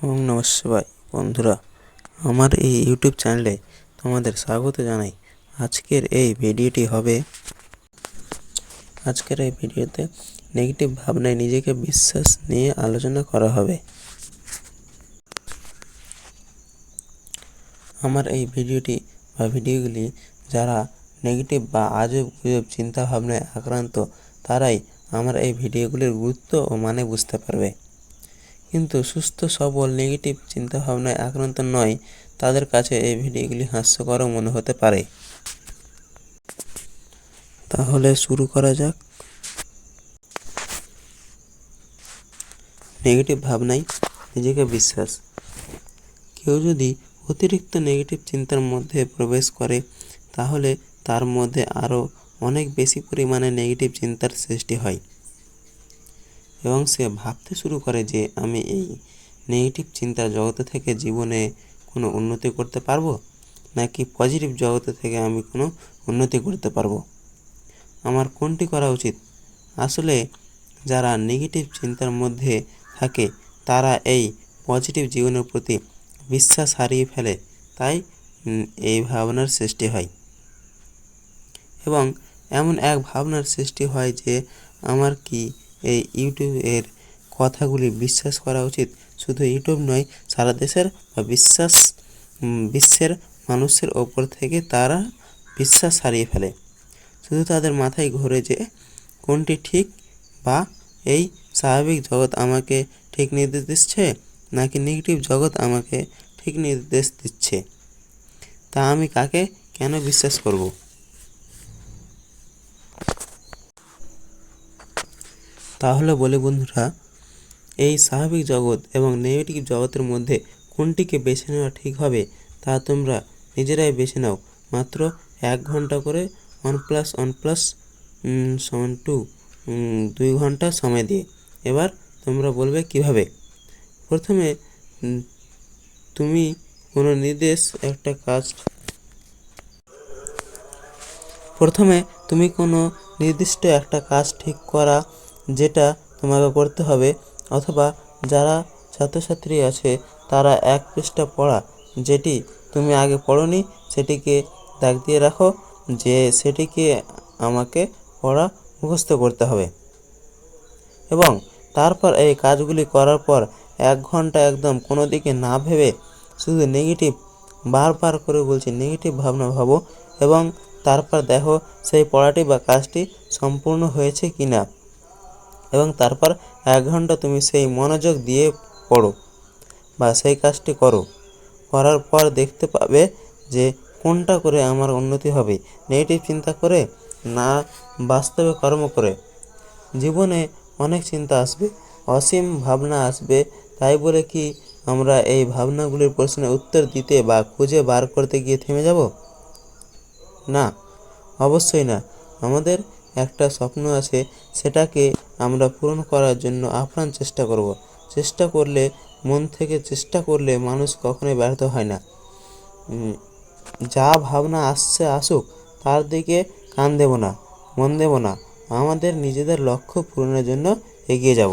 ওম নমঃ শিবায়। বন্ধুরা, আমার এই ইউটিউব চ্যানেলে তোমাদের স্বাগত জানাই। আজকের এই ভিডিওতে নেগেটিভ ভাবনায় নিজেকে বিশ্বাস নিয়ে আলোচনা করা হবে। আমার এই ভিডিওগুলি যারা নেগেটিভ বা আজব গুজব চিন্তাভাবনায় আক্রান্ত, তারাই আমার এই ভিডিওগুলির গুরুত্ব ও মানে বুঝতে পারবে। কিন্তু সুস্থ সবল নেগেটিভ চিন্তাভাবনায় আক্রান্ত নয়, তাদের কাছে এই ভিডিওগুলি হাস্যকরও মনে হতে পারে। তাহলে শুরু করা যাক। নেগেটিভ ভাবনায় নিজেকে বিশ্বাস। কেউ যদি অতিরিক্ত নেগেটিভ চিন্তার মধ্যে প্রবেশ করে, তাহলে তার মধ্যে আরও অনেক বেশি পরিমাণে নেগেটিভ চিন্তার সৃষ্টি হয় এবং সে ভাবতে শুরু করে যে আমি এই নেগেটিভ চিন্তার জগতে থেকে জীবনে কোনো উন্নতি করতে পারবো, নাকি পজিটিভ জগতে থেকে আমি কোনো উন্নতি করতে পারবো। আমার কোনটি করা উচিত? আসলে যারা নেগেটিভ চিন্তার মধ্যে থাকে, তারা এই পজিটিভ জীবনের প্রতি বিশ্বাস হারিয়ে ফেলে। তাই এই ভাবনার সৃষ্টি হয় এবং এমন এক ভাবনার সৃষ্টি হয় যে আমার কি এই ইউটিউবের কথাগুলি বিশ্বাস করা উচিত? শুধু ইউটিউব নয়, সারা দেশের বা বিশ্বের মানুষের ওপর থেকে তারা বিশ্বাস হারিয়ে ফেলে। শুধু তাদের মাথায় ঘোরে যে কোনটি ঠিক, বা এই স্বাভাবিক জগৎ আমাকে ঠিক নির্দেশ দিচ্ছে, নাকি নেগেটিভ জগৎ আমাকে ঠিক নির্দেশ দিচ্ছে। তা আমি কাকে কেন বিশ্বাস করব? তাহলে বলি বন্ধুরা, এই স্বাভাবিক জগৎ এবং নেগেটিভ জগতের মধ্যে কোনটিকে বেছে নেওয়া ঠিক হবে, তা তোমরা নিজেরাই বেছে নাও। মাত্র 1 ঘন্টা করে 1+1+2 2 ঘন্টা সময় দিয়ে। এবার তোমরা বলবে কিভাবে। প্রথমে তুমি কোনো নির্দিষ্ট একটা কাজ ঠিক করা, যেটা তোমাকে করতে হবে। অথবা যারা ছাত্রছাত্রী আছে, তারা 1 পৃষ্ঠা পড়া, যেটি তুমি আগে পড়োনি, সেটিকে দাগ দিয়ে রাখো যে সেটিকে আমাকে পড়া মুখস্থ করতে হবে। এবং তারপর এই কাজগুলি করার পর 1 ঘন্টা একদম কোনো দিকে না ভেবে শুধু নেগেটিভ, বারবার করে বলছি, নেগেটিভ ভাবনা ভাবো এবং তারপর দেখো সেই পড়াটি বা কাজটি সম্পূর্ণ হয়েছে কি না। এবং তারপর 1 ঘন্টা তুমি সেই মনোযোগ দিয়ে পড়ো বা সেই কাজটি করো। করার পর দেখতে পাবে যে কোনটা করে আমার উন্নতি হবে, নেগেটিভ চিন্তা করে না বাস্তবে কর্ম করে। জীবনে অনেক চিন্তা আসবে, অসীম ভাবনা আসবে। তাই বলে কি আমরা এই ভাবনাগুলির প্রশ্নের উত্তর দিতে বা খুঁজে বার করতে গিয়ে থেমে যাব? না, অবশ্যই না। আমাদের একটা স্বপ্ন আছে, সেটাকে আমরা পূরণ করার জন্য আপ্রাণ চেষ্টা করব। চেষ্টা করলে, মন থেকে চেষ্টা করলে মানুষ কখনোই ব্যর্থ হয় না। যা ভাবনা আসছে আসুক, তার দিকে কান দেব না, মন দেব না। আমাদের নিজেদের লক্ষ্য পূরণের জন্য এগিয়ে যাব।